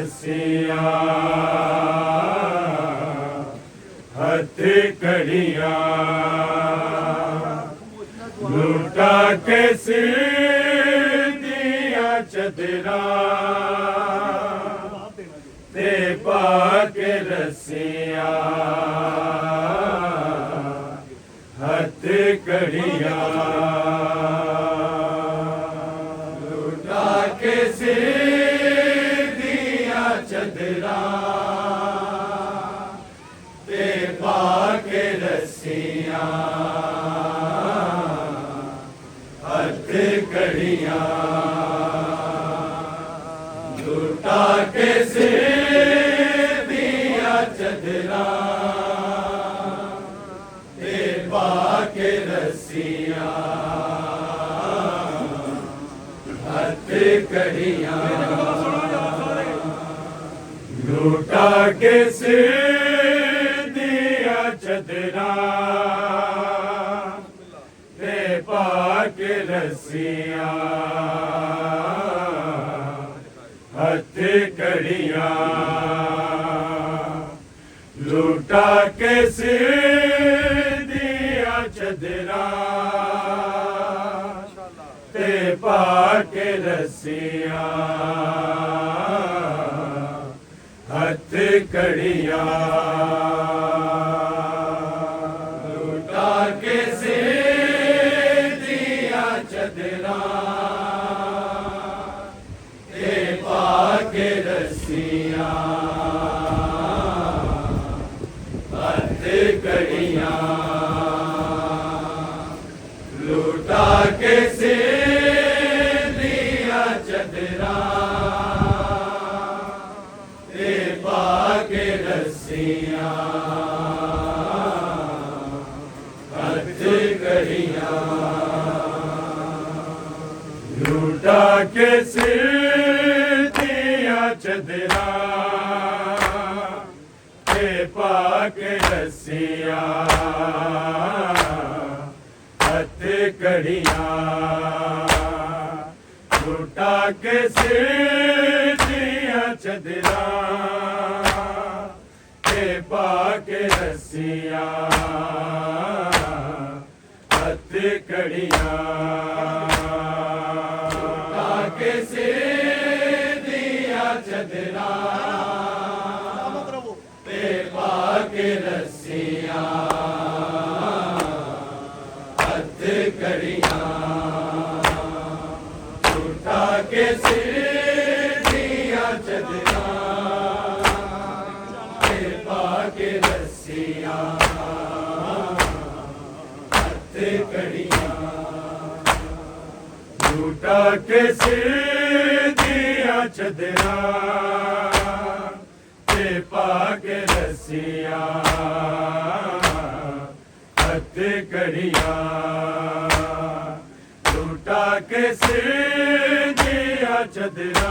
रस्सियां हथ कड़ियां लूटा के सिर दिया चदरा ते पाके रस्सियां हथ कड़ियां लूटा के सिर दिया चदरा ते पाके रस्सियां हथ कड़ियां लूटा के सिर दिया चदरा ते पाके रस्सियां हथ कड़ियां लूटा के सिर दिया चदरा ते पाके रस्सियां हथ कड़ियां लूटा के सिर दिया चदरा ते पाके रस्सियां हथ कड़ियां लूटा के सिर दिया चदरा ते पाके रस्सियां हथ कड़ियां लूटा के सिर दिया चदरा ते पाके रस्सियां हथ कड़ियां लूटा के सिर दिया चदरा ते पाके रस्सियां हथ कड़ियां लूटा के सिर दिया चदरा ते पाके रस्सियां हथ कड़ियां लूटा के सिर दिया चदरा ते पाके रस्सियां हथ कड़ियां लूटा के सिर दिया चदरा ते पाके रस्सियां हथ कड़ियां लूटा के सिर दिया चदरा ते पाके रस्सियां हथ कड़ियां लूटा के सिर दिया चदरा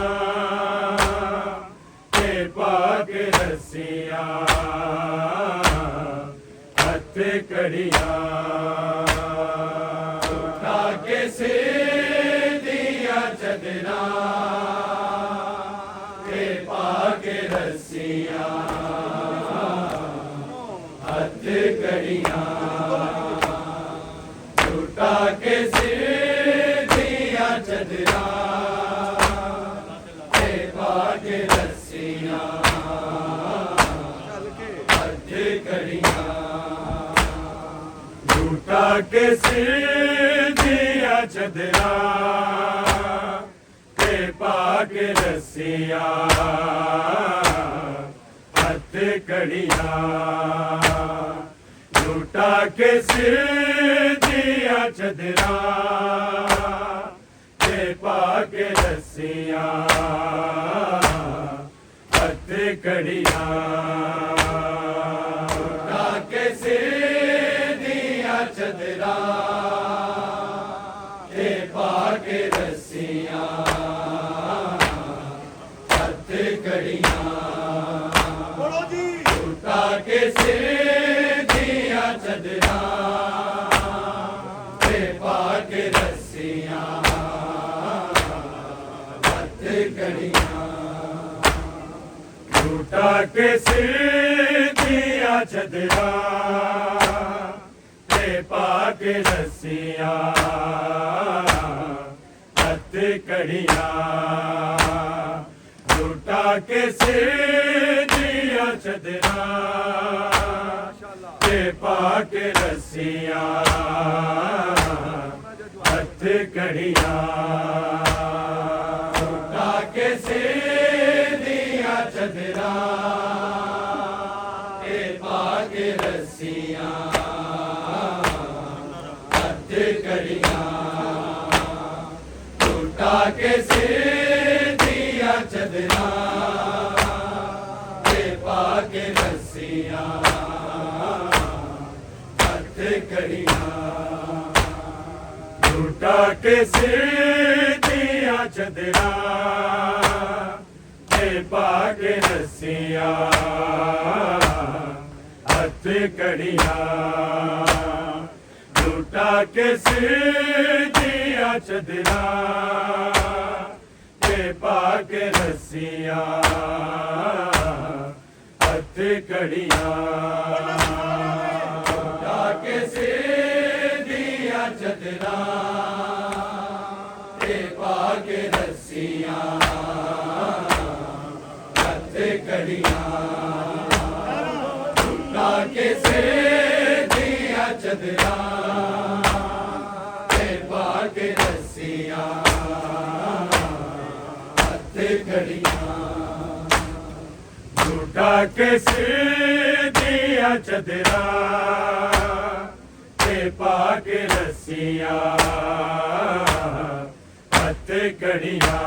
ते पाके रस्सियां हथ कड़ियां लूटा के सिर दिया चदरा ते पाके रस्सियां हथ कड़ियां लूटा के सिर दिया चदरा ते पाके रस्सियां हथ कड़ियां लूटा के सिर दिया चदरा ते पाके रस्सियां हथ कड़ियां लूटा के सिर दिया चदरा ते पाके रस्सियां हथ कड़ियां लूटा के सिर दिया चदरा ते पाके रस्सियां हथ कड़ियां लूटा के सिर दिया चदरा ते पाके रस्सियां हथ कड़ियां लूटा के सिर दिया चदरा ते पाके रस्सियां हथ कड़ियां लूटा के सिर दिया चदरा ते पाके रस्सियां हथ कड़ियां लूटा के सिर दिया चदरा ते पाके रस्सियां हथ कड़ियां लूटा के सिर दिया चदरा ते पाके रस्सियां हथ कड़ियां लूटा के सिर दिया चदरा ते पाके रस्सियां हथ कड़ियां लूटा के सिर दिया चदरा ते पाके रस्सियां हथ कड़ियां लूटा के सिर दिया चदरा ते पाके रस्सियां हथ कड़ियां लूटा के सिर दिया चदरा ते पाके रस्सियां हथ कड़ियां लूटा के सिर दिया चदरा ते पाके रस्सियां हथ कड़ियां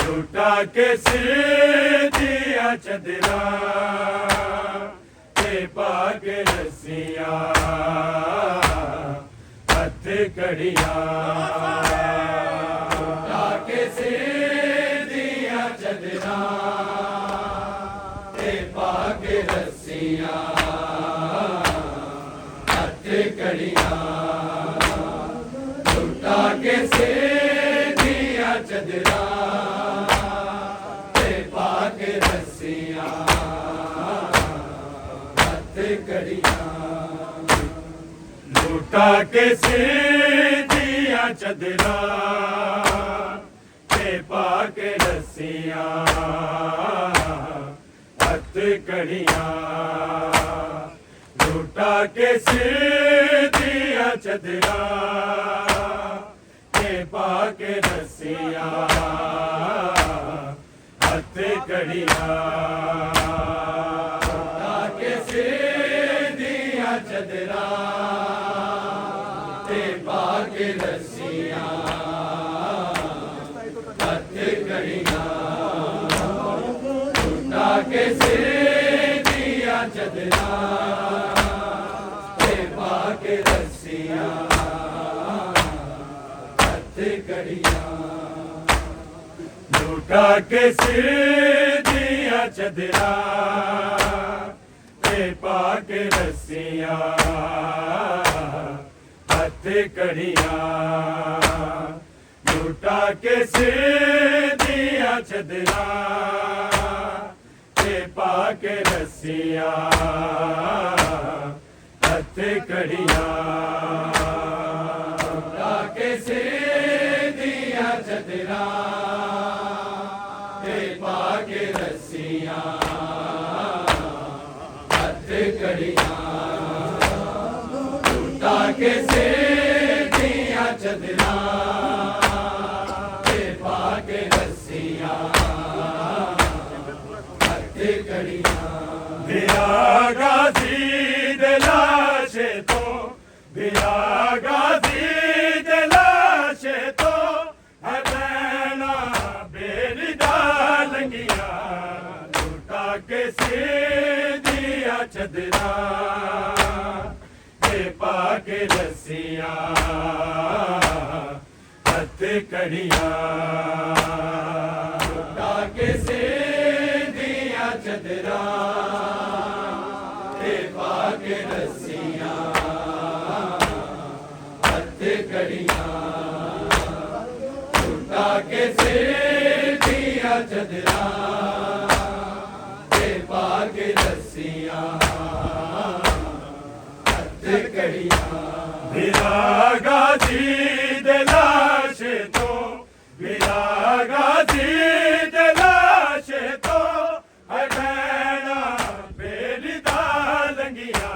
लूटा के सिर दिया चदरा ते पाके रस्सियां हथ कड़ियां लूटा के सिर दिया चदरा ते पाके रस्सियां हथ कड़ियां लूटा के सिर दिया चदरा ते पाके रस्सियां हथ कड़ियां लूटा के सिर दिया चदरा ते पाके रस्सियां हथ कड़ियां लूटा के सिर दिया चदरा ते पाके रस्सियां हथ कड़ियां लूटा के सिर दिया चदरा ते पाके रस्सियां हथ कड़ियां लूटा के सिर दिया चदरा ते पाके रस्सियां हथ कड़ियां लूटा के सिर दिया चदरा ते पाके रस्सियां हथ कड़ियां लूटा के सिर दिया चदरा ते पाके रस्सियां हथ कड़ियां लूटा के सिर दिया चदरा ते पाके रस्सियां हथ कड़ियां लूटा के सिर दिया चदरा ते पाके रस्सियां हथ कड़ियां बिया गाजी दे लाशे तो बिया गाजी दे लाशे तो है बैना बेरिदा लंगिया लूटा के सिर दिया चदरा ते पाके रस्सियां हथ कड़ियां लूटा के सिर दिया चदरा ते पाके रस्सियां हथ कड़ियां लूटा के सिर दिया चदरा के रस्सियां हथ कड़ियां विरागा जी दे लाशे तो विरागा जी दे लाशे तो हटैना बेली दा लंगिया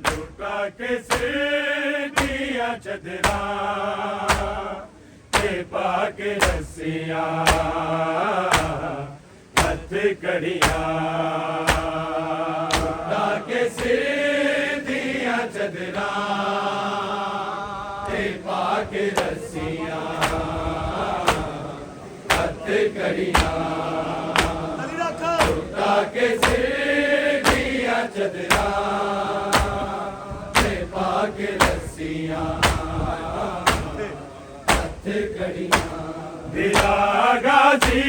लुटा के सिर दिया चदरा ते पाके रस्सियां हथ कड़ियां लुटा के सिर दिया चदरा ते पाके रस्सियां हथ कड़ियां लुटा के सिर दिया चदरा ते पाके रस्सियां हथ कड़ियां विरागा जी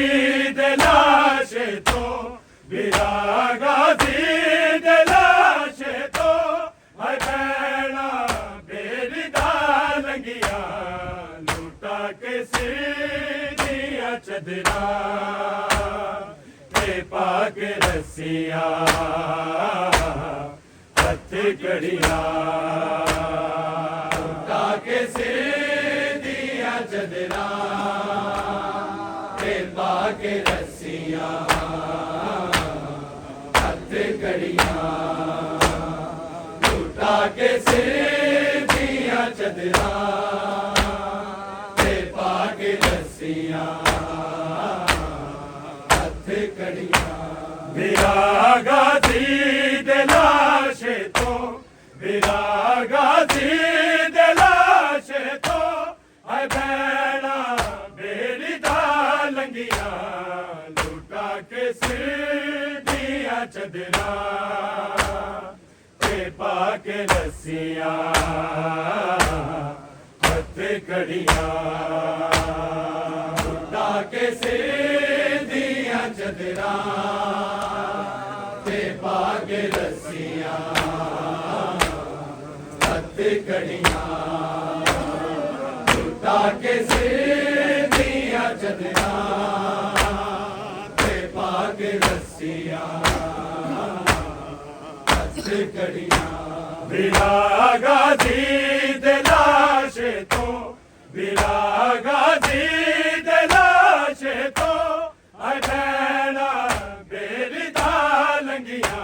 दे लाशे तो विरागा जी दे लाशे तो हटैना बेली दा लंगिया लुटा के सिर दिया चदरा ते पाके रस्सियां हथ कड़ियां लुटा के सिर दिया चदरा ते पाके रस्सियां हथ कड़ियां लुटा के सिर दिया चदरा ते पाके रस्सियां हथ कड़ियां विरागा जी दे लाशे तो विरागा जी दे लाशे तो है भैना बेली दा लंगिया लुटा के सिर दिया चदरा ते पाके रस्सियां हथ कड़ियां लुटा के सिर दिया चदरा ते पाके रस्सियां हथ कड़ियां लुटा के सिर दिया चदरा ते पाके रस्सियां हथ कड़ियां विरागा जी दे लाशे तो विरागा जी दे लाशे तो हटैना बेली दा लंगिया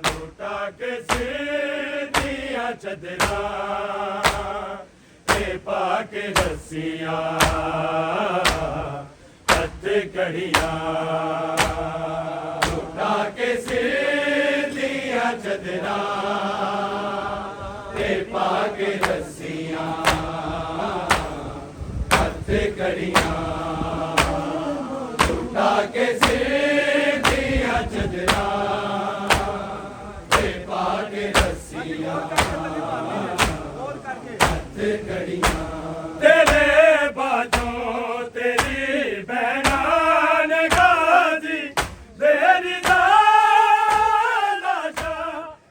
लुटा के सिर दिया चदरा ते पाके रस्सियां हथ कड़ियां लुटा के सिर दिया चदरा ते पाके रस्सियां हथ कड़ियां लुटा के सिर दिया चदरा ते पाके रस्सियां हथ कड़ियां तेरे बाजों तेरी बहना ने गाजी तेरी लाशा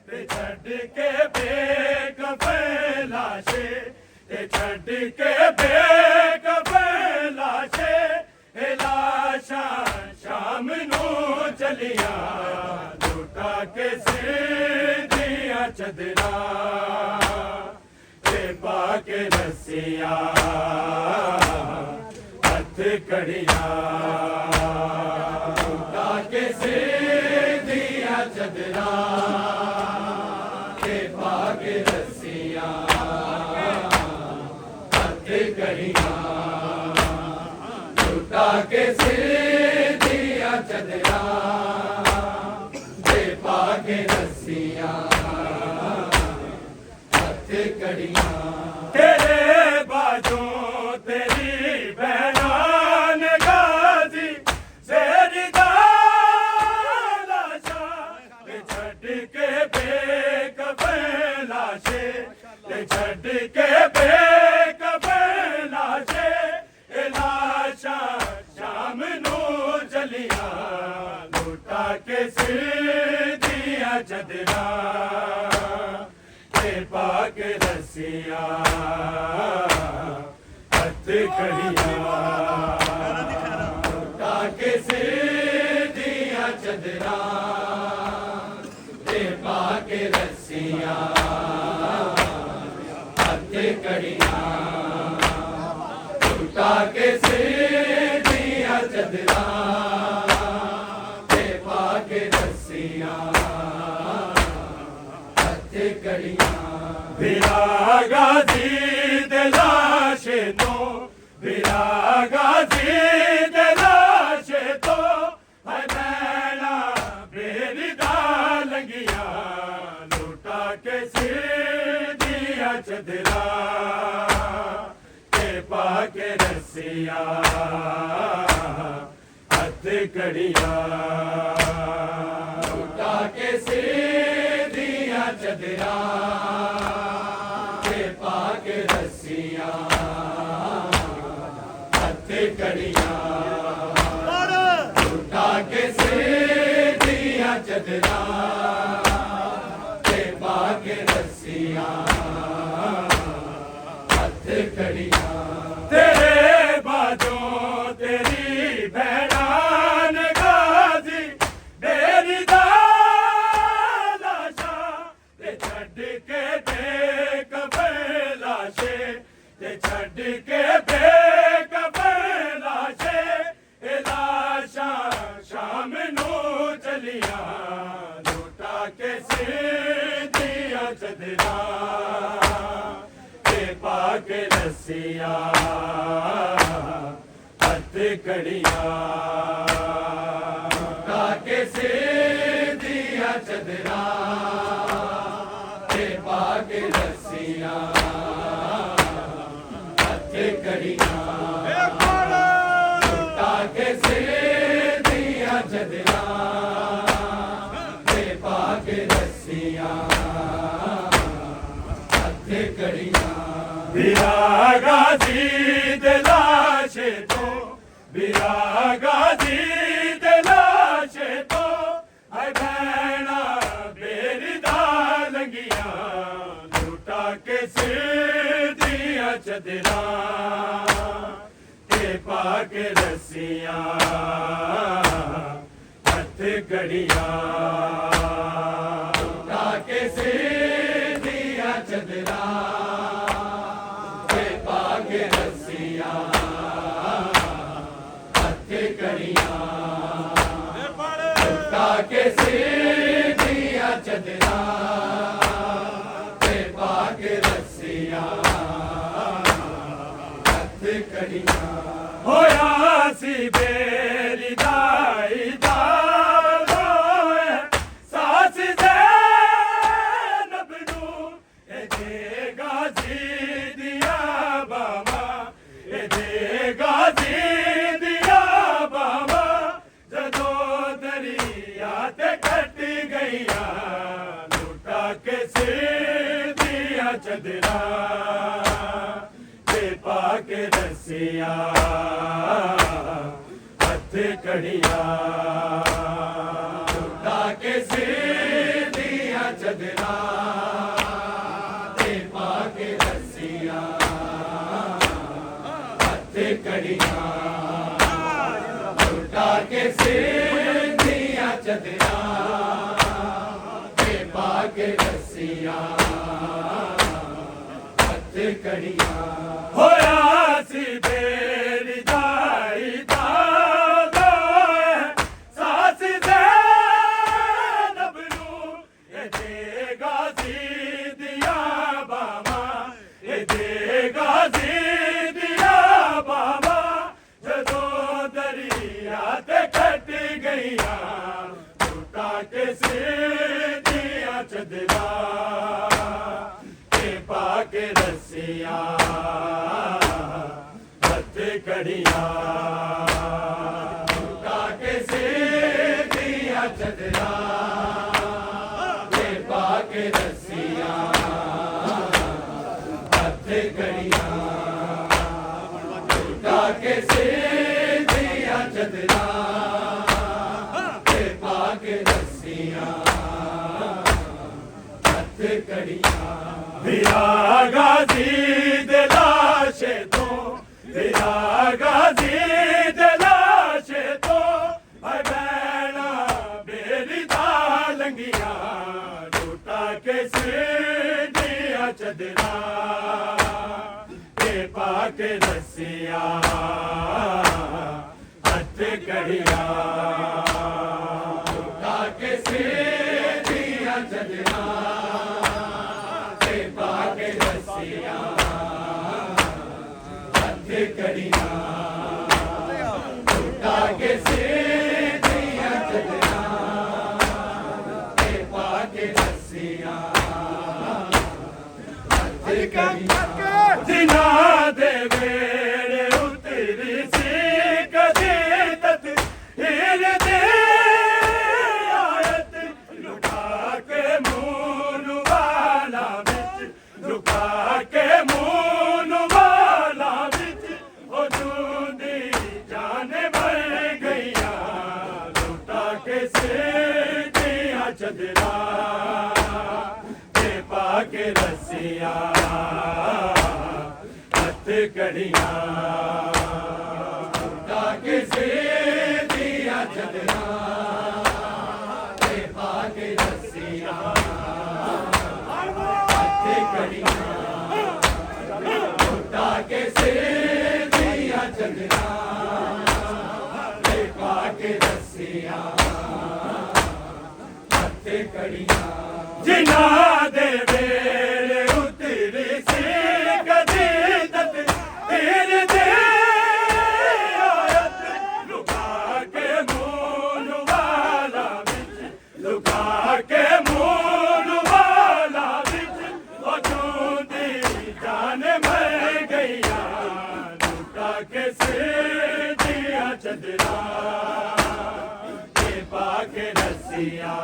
ते छड़ के बेकफे लाशे ते छड़ के बेकफे लाशे ए लाशा शाम नू चलिया लुटा के सिर दिया चदरा ते पाके रस्सियां हथ कड़ियां लुटा के सिर दिया चदरा ते पाके रस्सियां हथ कड़ियां लुटा के सिर दिया चदरा ते पाके रस्सियां हथ कड़ियां तेरे बाजों तेरी बहना ने गाजी तेरी लाशा ते छड़ के बेकफे लाशे ते छड़ के बेकफे लाशे ए लाशा शाम नू चलिया लुटा के सिर दिया चदरा ते पाके रस्सियां हथ कड़ियां लुटा के सिर दिया चदरा कड़ियां लुटा के सिर दिया चदरा ते पाके रस्सियां हथे कड़ियां बिरागा जी दे लाशे तो बिरागा जी दे लाशे तो हनैना बेरिदा लगिया लुटा के सिर दिया चदरा के पाके रस्सिया हथ कड़िया लुटा के सिर दिया चदरा के पाके रस्सिया हथ कड़िया लुटा के सिर दिया चदरा के पाके रस्सिया हथ कड़िया तेरे बाजों तेरी भैरान गाजी मेरी दालाशा ते छड़ के देख बेलाशे ते छड़ के देख बेलाशे ए लाशा शाम नू चलिया लुटा के सिर दिया चदरा के पाके रस्सिया हथ कड़िया लुटा के सिर दिया चदरा के पाके रस्सिया हथ कड़िया लुटा के सिर दिया चदरा के पाके रस्सिया हथ कड़िया बिरागा जी दे लाशे तो बिरागा जी दे लाशे तो है भैना बेरिदा लगिया लुटा के सिर दिया चदरा के पाके रस्सिया हथ कड़िया लुटा के सिर दिया चदरा के पाके रस्सिया हथ कड़िया लुटा के सिर दिया चदरा के पाके रस्सिया हथ कड़िया होया सी बेरी दाई दालो सास ज़ैनब नू ए देगा जी दिया बाबा ए देगा जी दिया बाबा जदो दरिया ते कट गईया लुटा के सिर दिया चदरा के पाके रस्सिया हथ कड़िया लुटा के सिर दिया चदरा के पाके रस्सिया हथ कड़िया लुटा के सिर दिया चदरा के पाके रस्सिया हथ कड़िया होया सी बेरी दाई दालो सास ज़ैनब नू ए देगा जी दिया बाबा ए देगा जी दिया बाबा जदो दरिया ते कट गईया लुटा के सिर दिया चदरा के पाके रस्सिया हथ कड़िया लुटा के सिर दिया चदरा के पाके रस्सिया हथ कड़िया लुटा के सिर दिया चदरा के पाके रस्सिया हथ कड़िया बिरागा जी दे लाशे तो बिरागा जी दे लाशे तो है भैना बेरिदा लगिया लुटा के सिर दिया चदरा के रसिया हथ कड़िया लुटा के सीधिया चदरा ते पाके रसिया हथ कड़िया लुटा के सीधिया चदरा ते पाके रसिया हथ कड़िया जिना दे वेड़े उतरी सी कदी तत हीर दे आयत लुका के मून वाला बिच लुका के मून वाला बिच ओ जूंदी जाने मर गईया लुटा के सीधिया चदरा ते पाके रसिया कड़िया लुटा के सीधिया चदरा ते पाके रसिया हथ कड़िया लुटा के सीधिया चदरा ते पाके रसिया हथ कड़िया जिना दे वेड़े उतरी सी कदी तत हीर दे आयत लुका के मून वाला बिच लुका के मून वाला बिच ओ जूंदी जान मर गईया लुटा के सीधिया चदरा ते पाके रसिया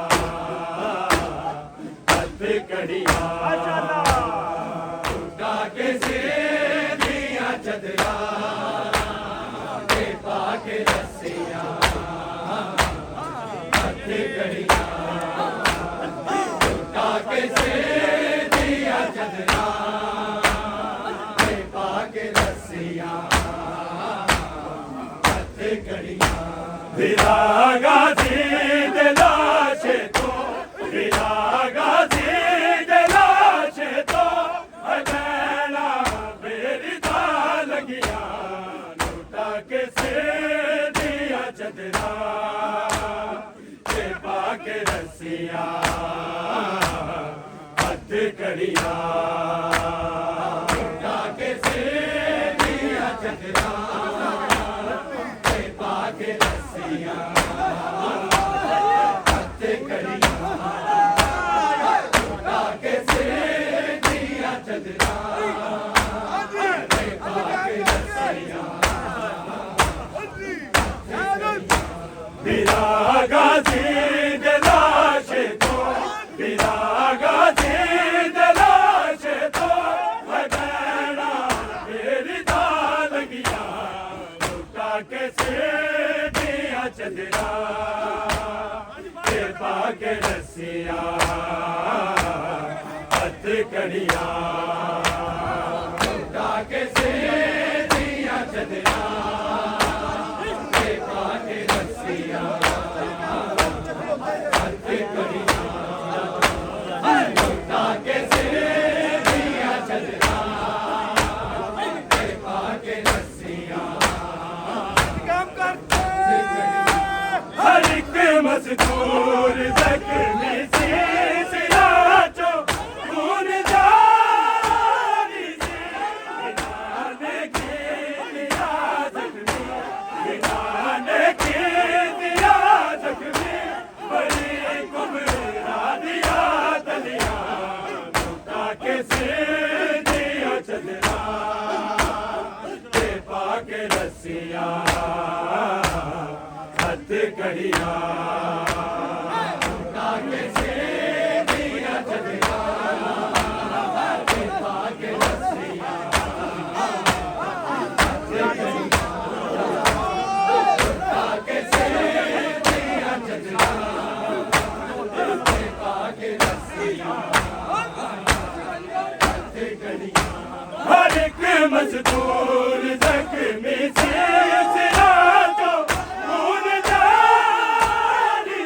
हथ कड़िया लुटा के सीधिया चदरा ते पाके रसिया हथ कड़िया लुटा के सीधिया चदरा ते पाके रसिया हथ कड़िया विरागा दी दिलाशे तो विरागा दी दिलाशे तो अगला मेरी दाल गया लुटा के सीधिया चदरा ते पाके रसिया हथ कड़िया लुटा के सीधिया चदरा ते पाके रसिया हथ कड़िया लुटा के सीधिया चदरा ते पाके रसिया विरागा दी दिलाशे तो विरागा दी दिलाशे तो अगला मेरी दाल गया लुटा के सीधिया चदरा ते पाके रसिया हथ कड़िया लुटा के सीधिया चदरा ते पाके रसिया हथ कड़िया लुटा के सीधिया चदरा ते पाके रसिया हर एक मजदूर जख्मी सी सिराजो खून जारी से गिनाने की दिया जख्मी गिनाने की दिया जख्मी बड़ी कुबरा दिया दलिया लुटा के सीधिया चदरा ते पाके रसिया हथ कड़िया लुटा के सीधिया चदरा ते पाके रसिया हथ कड़िया लुटा के सीधिया चदरा ते पाके रसिया हथ कड़िया हर एक मजदूर जख्मी से सिराजो खून जारी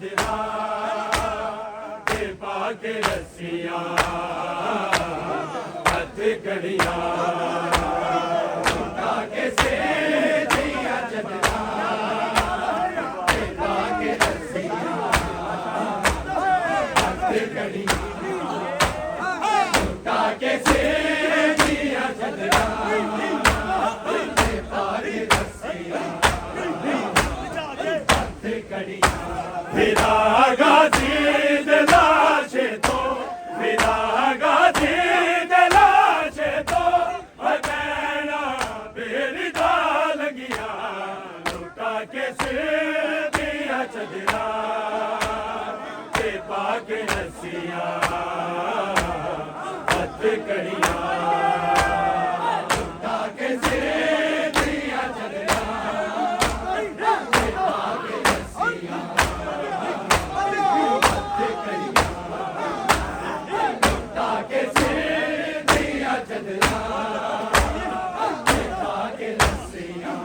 चदरा ते पाके रस्सियां हथ कड़ियां लुटा के से दिया चदरा ते पाके रस्सियां हथ कड़ियां लुटा के से दिया चदरा विरागाजी दिलाशे तो विरागाजी दिलाशे तो बगैना बेरिदा लगिया लुटा के से दिया चदरा के पाके रस्सियां हथ कड़ियां लुटा के से दिया चदरा के पाके रस्सियां हथ कड़ियां लुटा के से दिया चदरा ते पाके रस्सियां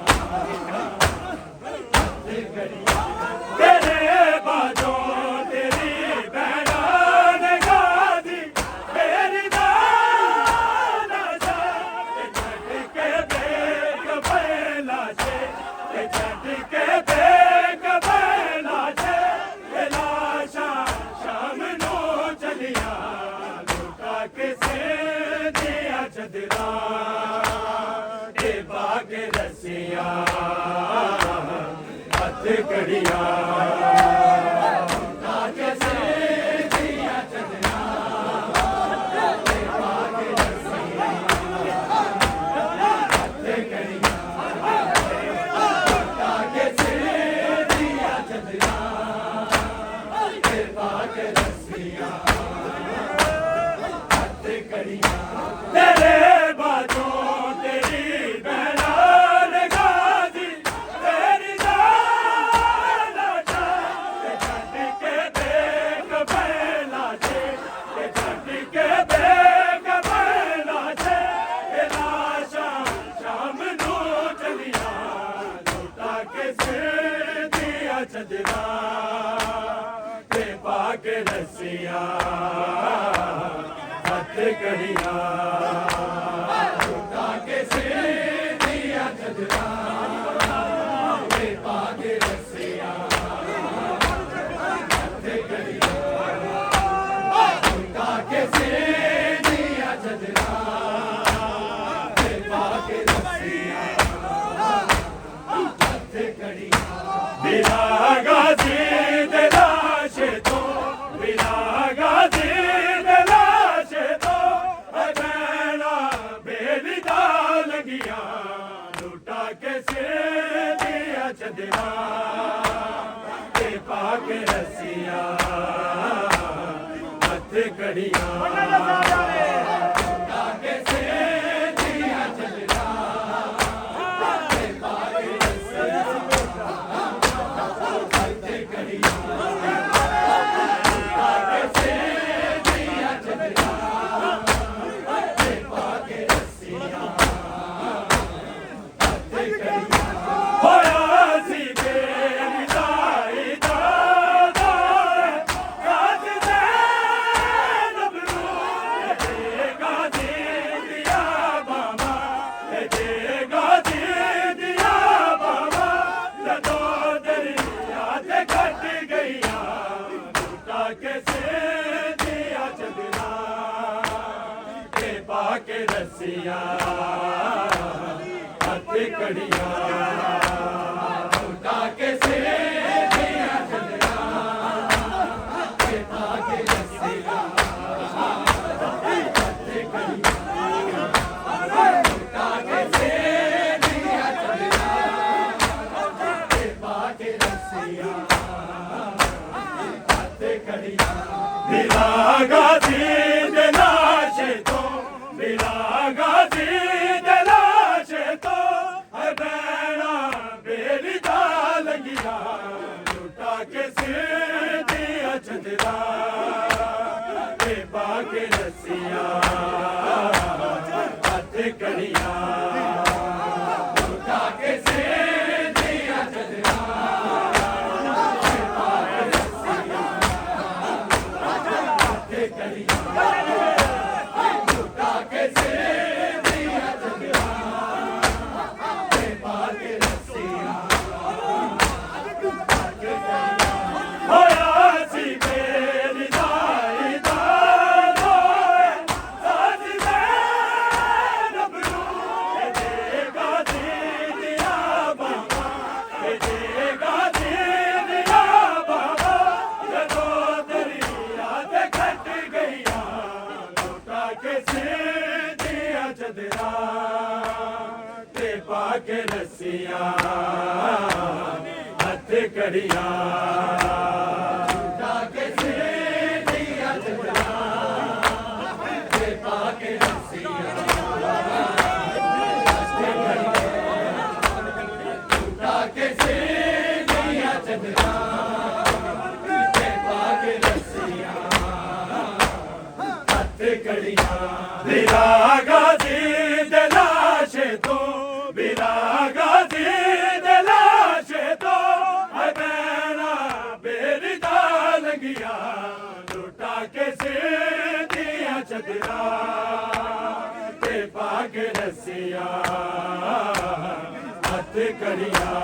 हथ कड़ियां लुटा के से दिया चदरा ते पाके रस्सियां हथ कड़ियां तेरे बाजों तेरी बहना चदरा ते पाके रस्सियां हथ कड़ियां लुटा के से दिया चदरा ते पाके रस्सियां हथ कड़ियां लुटा के से दिया चदरा ते पाके रस्सियां हथ कड़ियां विरागाजी दिलाशे तो विरागाजी दिलाशे तो बगैना बेरिदा लगिया लुटा के से दिया चदरा ते पाके रस्सियां हथ कड़ियां लुटा के से दिया चदरा ते पाके रस्सियां पाके रस्सियां हथ कड़ियां लुटा के से दिया चदरा ते पाके रस्सियां हथ कड़ियां लुटा के से दिया चदरा ते पाके रस्सियां हथ कड़ियां विरागाजी दिलाशे तो विरागाजी दिलाशे तो बहना बेरिदा लगिया लुटा के से दिया चदरा ते पाके रस्सियां हथ कड़ियां लुटा के से दिया चदरा ते पाके रस्सियां कड़ियां के सिर दिया चदरा ते पाके रस्सियां के सिर दिया चदरा ते पाके रस्सियां हथ कड़ियां विरागा दी दलाशे तो विरागा दी दलाशे तो अबेना बेरिदा लगिया लुटा के सिर दिया चदरा ते पाके रस्सियां हथ कड़ियां